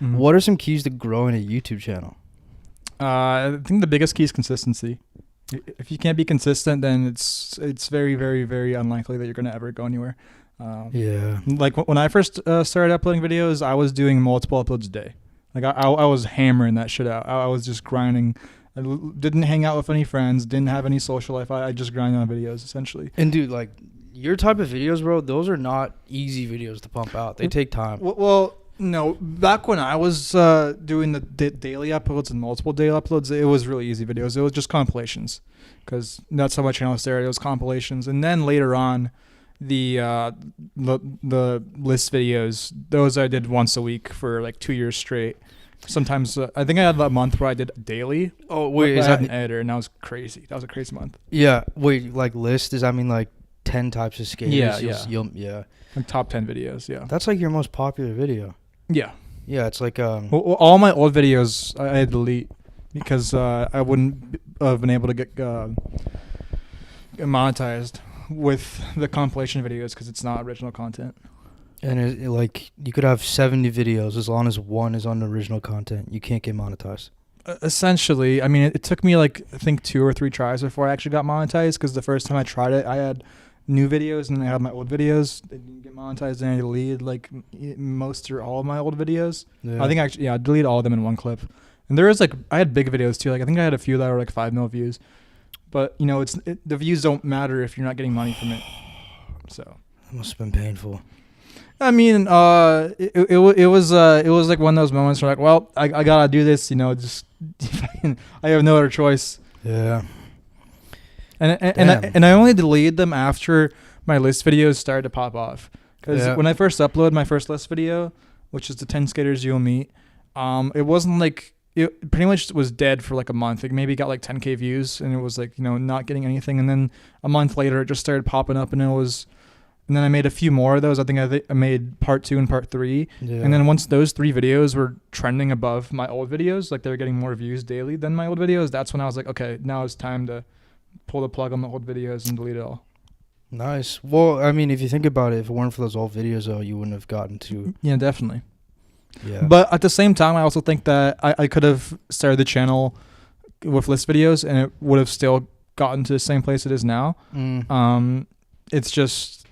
Mhm. What are some keys to growing a YouTube channel? I think the biggest key is consistency. If you can't be consistent, then it's very, very, very unlikely that you're gonna ever go anywhere. Yeah. Like when I first started uploading videos, I was doing multiple uploads a day. Like I was hammering that shit out. I was just grinding. Didn't hang out with any friends. Didn't have any social life. I just grinded on videos essentially. And dude, like your type of videos, bro, those are not easy videos to pump out. They take time. Well, no. Back when I was doing the daily uploads and multiple daily uploads, it was really easy videos. It was just compilations, because that's how my channel started. It was compilations, and then later on, the list videos, those I did once a week for like 2 years straight. Sometimes I think I had a month where I did daily. Oh wait, I is had that an editor, and that was crazy. That was a crazy month. yeah? Wait, like list? Does that mean like 10 types of skaters? Yeah. Yeah. Like top 10 videos. Yeah. That's like your most popular video. Yeah. Yeah, it's like Well, all my old videos I had to delete because I wouldn't have been able to get monetized with the compilation videos because it's not original content. and like you could have 70 videos as long as one is on the original content. You can't get monetized. Essentially, I mean, it took me like I think 2 or 3 tries before I actually got monetized, because the first time I tried it, I had new videos and I had my old videos. They didn't get monetized, and I deleted like most or all of my old videos. Yeah. I think actually, I deleted all of them in one clip. And there was like, I had big videos too. Like I think I had a few that were like 5 mil views, but you know, the views don't matter if you're not getting money from it. So That must have been painful. I mean, it was like one of those moments where like, well, I gotta do this. You know, just I have no other choice. Yeah. And I only deleted them after my list videos started to pop off. Because Yeah. when I first uploaded my first list video, which is the 10 skaters you'll meet, it wasn't like, it pretty much was dead for like a month. It maybe got like 10K views, and it was like, you know, not getting anything. And then a month later, it just started popping up, and and then I made a few more of those. I think I made part 2 and part 3. Yeah. And then once those 3 videos were trending above my old videos, like they were getting more views daily than my old videos, that's when I was like, okay, now it's time to pull the plug on the old videos and delete it all. Nice. Well, I mean, if you think about it, if it weren't for those old videos, though, you wouldn't have gotten to. Yeah, definitely. Yeah. But at the same time, I also think that I could have started the channel with list videos, and it would have still gotten to the same place it is now. It's just,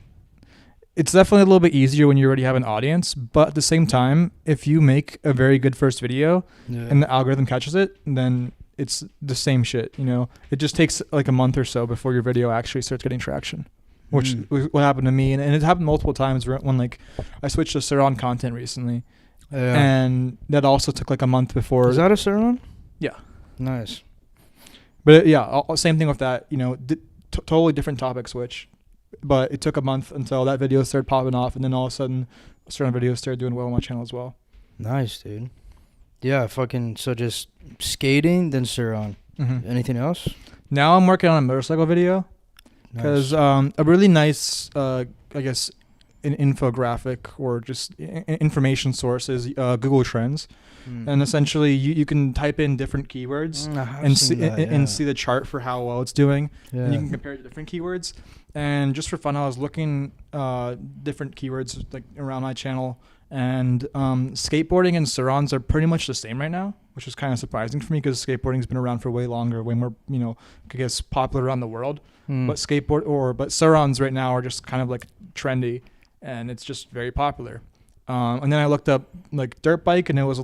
it's definitely a little bit easier when you already have an audience. But at the same time, if you make a very good first video Yeah. and the algorithm catches it, then it's the same shit, you know. It just takes like a month or so before your video actually starts getting traction, which was what happened to me, and it happened multiple times when like I switched to Saran content recently, Yeah. and that also took like a month before. Is that a Saran? Yeah. Nice. But same thing with that, you know, totally different topic switch, but it took a month until that video started popping off, and then all of a sudden certain videos started doing well on my channel as well. Nice, dude. Yeah, so just skating, then Saran. Mm-hmm. Anything else? Now I'm working on a motorcycle video, because Nice. a really nice, I guess, an infographic or just information source is Google Trends, and essentially you can type in different keywords and see the chart for how well it's doing, and you can compare it to different keywords. And just for fun, I was looking different keywords like around my channel, and skateboarding and Sarans are pretty much the same right now, which is kind of surprising for me, because skateboarding's been around for way longer, way more, you know, I guess popular around the world. But Sarans right now are just kind of like trendy, and it's just very popular. And then I looked up like dirt bike, and it was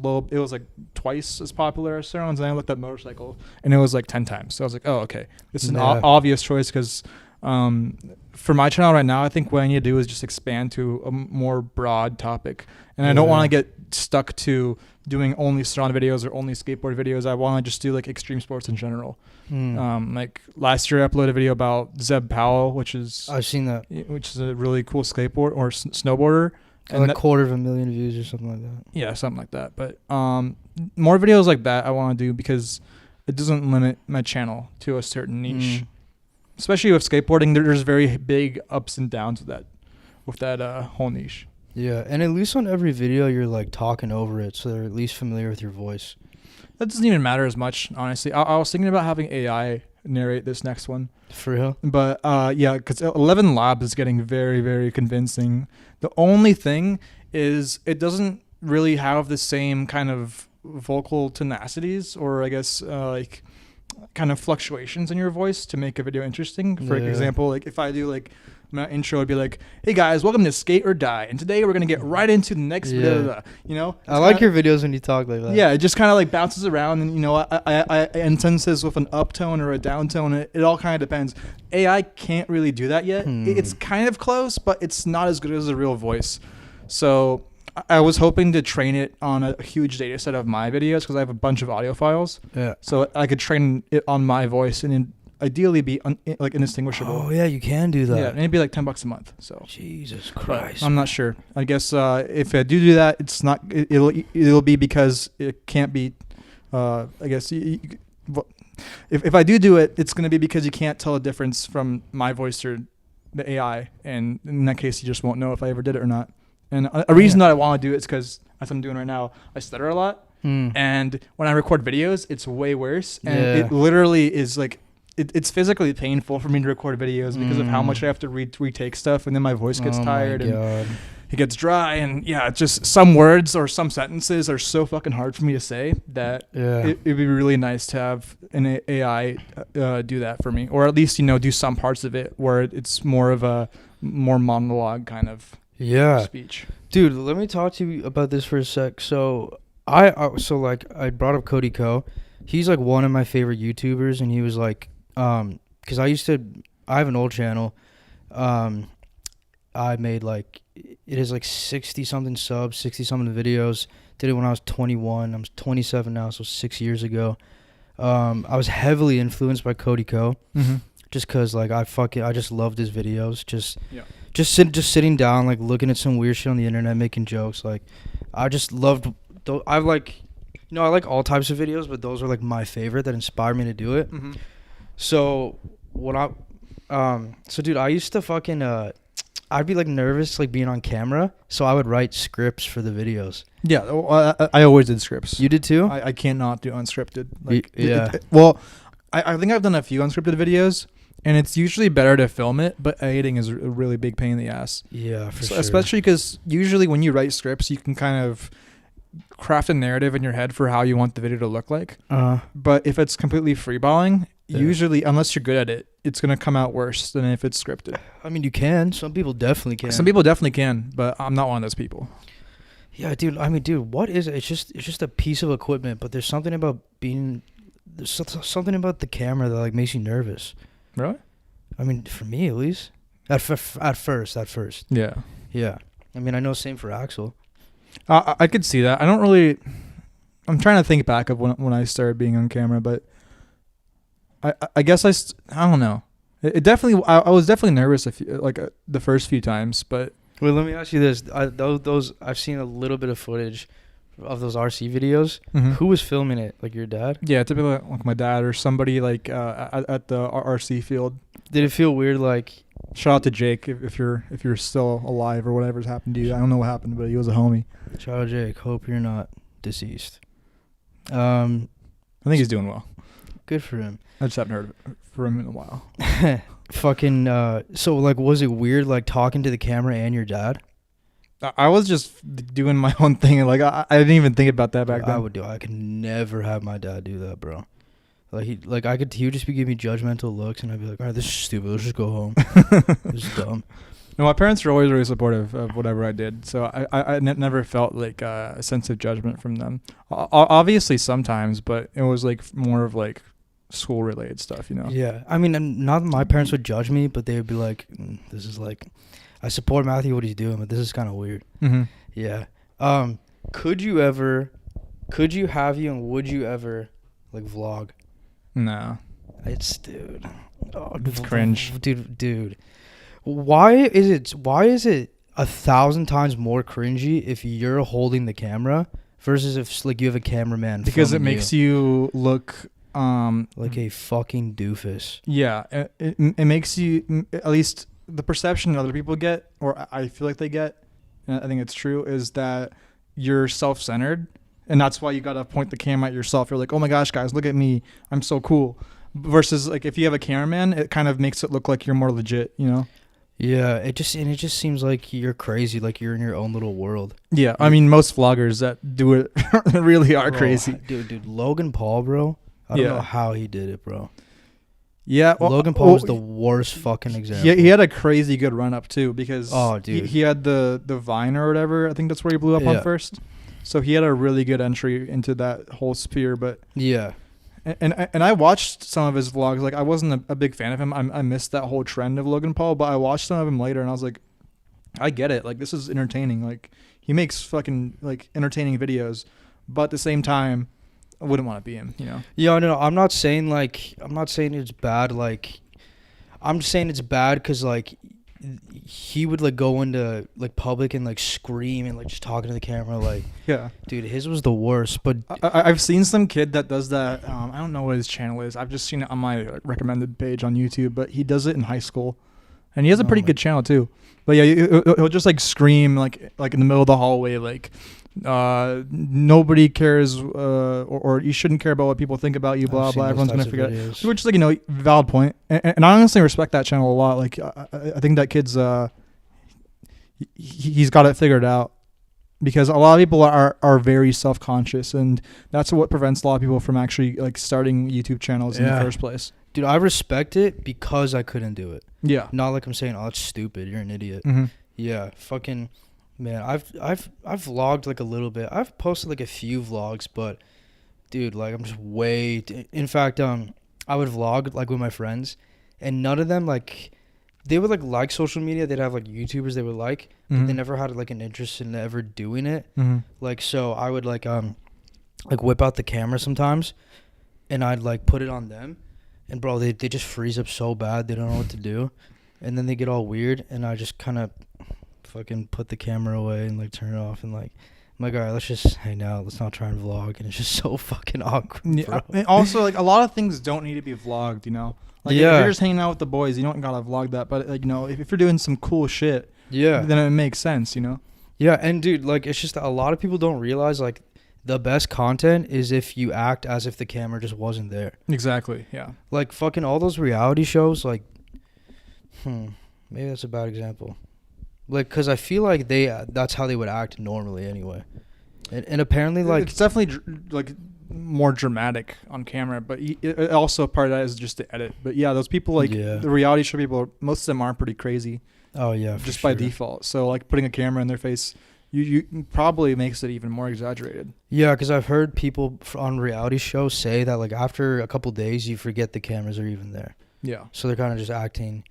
like twice as popular as Sarans. And then I looked up motorcycle, and it was like 10 times. So I was like, oh, okay, this is an obvious choice, because for my channel right now, I think what I need to do is just expand to a more broad topic, and I don't want to get stuck to doing only Saran videos or only skateboard videos. I want to just do like extreme sports in general. Like last year I uploaded a video about Zeb Powell, which is I've seen that. which is a really cool skateboard or snowboarder. And like 250,000 views or something like that. Yeah, something like that. But more videos like that I want to do, because it doesn't limit my channel to a certain niche. Especially with skateboarding, there's very big ups and downs with that whole niche. Yeah, and at least on every video you're like talking over it, so they're at least familiar with your voice. That doesn't even matter as much, honestly. I was thinking about having AI narrate this next one. For real? But yeah, because 11 Labs is getting very, very convincing. The only thing is it doesn't really have the same kind of vocal tenacities, or I guess like kind of fluctuations in your voice to make a video interesting. For example, like if I do like my intro would be like, "Hey guys, welcome to Skate or Die, and today we're gonna get right into the next video." You know, I like your videos when you talk like that. Yeah, it just kind of like bounces around, and you know, I intenses with an uptone or a downtone. It all kind of depends. AI can't really do that yet. It's kind of close, but it's not as good as a real voice. So I was hoping to train it on a huge data set of my videos because I have a bunch of audio files. Yeah. So I could train it on my voice and ideally be like indistinguishable. Oh yeah, you can do that. Yeah, and it'd be like $10 a month. So Jesus Christ. But I'm not sure. I guess if I do that, it's not. It'll be because it can't be. I guess if I do it, it's going to be because you can't tell a difference from my voice or the AI, and in that case, you just won't know if I ever did it or not. And a reason that I want to do it is because, as I'm doing right now, I stutter a lot. And when I record videos, it's way worse. And it literally is like, it's physically painful for me to record videos because of how much I have to retake stuff. And then my voice gets tired and it gets dry. And yeah, it's just some words or some sentences are so fucking hard for me to say that it'd be really nice to have an AI do that for me. Or at least, you know, do some parts of it where it's more of a more monologue kind of speech. Dude, let me talk to you about this for a sec. So I brought up Cody Ko. He's like one of my favorite YouTubers, and he was like, because I have an old channel. I made like, it is like 60 something subs, 60 something videos. Did it when I was 21. I'm 27 now, so 6 years ago. I was heavily influenced by Cody Ko. Just cause like I just loved his videos. Just sitting down, like looking at some weird shit on the internet, making jokes. Like I just loved. I like, you know, I like all types of videos, but those are like my favorite that inspired me to do it. So dude, I used to fucking I'd be like nervous like being on camera, so I would write scripts for the videos. Yeah, I always did scripts. You did too? I cannot do unscripted. Like well, I think I've done a few unscripted videos. And it's usually better to film it, but editing is a really big pain in the ass. Yeah, for sure. Especially because usually when you write scripts, you can kind of craft a narrative in your head for how you want the video to look like. But if it's completely freeballing, usually, unless you're good at it, it's going to come out worse than if it's scripted. I mean, you can. Some people definitely can. Some people definitely can, but I'm not one of those people. Yeah, dude. I mean, dude, what is it? It's just a piece of equipment, but there's something about the camera that like makes you nervous. Really? I mean, for me at least. At first. Yeah. Yeah. I mean, I know same for Axel. I could see that. I'm trying to think back of when I started being on camera, but I guess I don't know. It definitely, I was definitely nervous the first few times, but. Wait, let me ask you this. Those I've seen a little bit of footage of those RC videos. Who was filming it? Like your dad? Yeah, typically like my dad or somebody like at the RC field. Did it feel weird? Like, shout out to Jake if you're still alive or whatever's happened to you. I don't know what happened, but he was a homie. Shout out Jake. Hope you're not deceased. I think he's doing well. Good for him. I just haven't heard from him in a while. Fucking. So like, was it weird like talking to the camera and your dad? I was just doing my own thing, and like I didn't even think about that back then. I could never have my dad do that, bro. Like he would just be giving me judgmental looks, and I'd be like, all right, this is stupid. Let's just go home. This is dumb. No, my parents were always really supportive of whatever I did, so I never felt like a sense of judgment from them. Obviously, sometimes, but it was like more of like school related stuff, you know. Yeah, I mean, not that my parents would judge me, but they would be like, this is like. I support Matthew what he's doing, but this is kind of weird. Yeah. Would you ever like vlog? No. It's dude. Oh, it's cringe. Dude. Why is it 1,000 times more cringy if you're holding the camera versus if like you have a cameraman? Because it makes you look like a fucking doofus. Yeah. It makes you, at least the perception other people get, or I feel like they get, and I think it's true, is that you're self-centered, and that's why you gotta point the camera at yourself. You're like, oh my gosh, guys, look at me, I'm so cool. Versus like if you have a cameraman, it kind of makes it look like you're more legit, you know? Yeah, it just seems like you're crazy, like you're in your own little world. Yeah, I mean, most vloggers that do it really are crazy. Dude, Logan Paul, bro. I don't know how he did it, bro. Yeah, Logan Paul was the worst fucking example. Yeah, he had a crazy good run up too, because dude, he had the Vine or whatever. I think that's where he blew up on first. So he had a really good entry into that whole sphere. But yeah. And I watched some of his vlogs. Like, I wasn't a big fan of him. I missed that whole trend of Logan Paul, but I watched some of him later, and I was like, I get it. Like, this is entertaining. Like, he makes fucking like entertaining videos, but at the same time, I wouldn't want to be him. You know? Yeah, no, I'm not saying it's bad. Like, I'm just saying it's bad because like he would like go into like public and like scream and like just talking to the camera, like, yeah, dude, his was the worst. But I've seen some kid that does that. I don't know what his channel is. I've just seen it on my recommended page on YouTube, but he does it in high school, and he has a pretty good channel too. But yeah, he'll just like scream like in the middle of the hallway, like, nobody cares, or you shouldn't care about what people think about you, blah blah. Everyone's gonna forget it. Which is like, you know, valid point, and I honestly respect that channel a lot. Like, I think that kid's he's got it figured out, because a lot of people are very self-conscious, and that's what prevents a lot of people from actually like starting YouTube channels in the first place. Dude, I respect it because I couldn't do it. Yeah, not like I'm saying, oh, it's stupid, you're an idiot. Mm-hmm. Yeah, fucking. Man, I've vlogged like a little bit. I've posted like a few vlogs, but dude, like I'm just way. In fact, I would vlog like with my friends, and none of them like, they would like social media. They'd have like YouTubers they would like, but they never had like an interest in ever doing it. Mm-hmm. Like, so I would like whip out the camera sometimes, and I'd like put it on them, and bro, they just freeze up so bad they don't know what to do, and then they get all weird, and I just kind of fucking put the camera away and like turn it off, and like I'm like, all right, let's just hang out, let's not try and vlog, and it's just so fucking awkward, bro. And also, like, a lot of things don't need to be vlogged, you know, like, if you're just hanging out with the boys, you don't gotta vlog that, but like, you know, if you're doing some cool shit, then it makes sense, you know. And dude, like, it's just a lot of people don't realize like the best content is if you act as if the camera just wasn't there. Exactly. Yeah, like fucking all those reality shows, like maybe that's a bad example. Like, because I feel like that's how they would act normally anyway. And apparently, like, it's definitely like more dramatic on camera, but it also part of that is just the edit. But yeah, those people, like, the reality show people, most of them are pretty crazy. Oh yeah, just by default. So like putting a camera in their face, you probably makes it even more exaggerated. Yeah, because I've heard people on reality shows say that like after a couple days you forget the cameras are even there. Yeah. So they're kind of just acting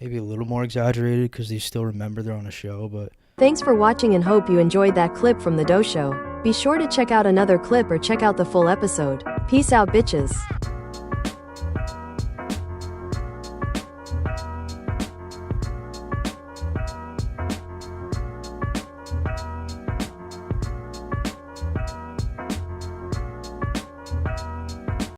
maybe a little more exaggerated because they still remember they're on a show. But thanks for watching and hope you enjoyed that clip from The Dough Show. Be sure to check out another clip or check out the full episode. Peace out, bitches.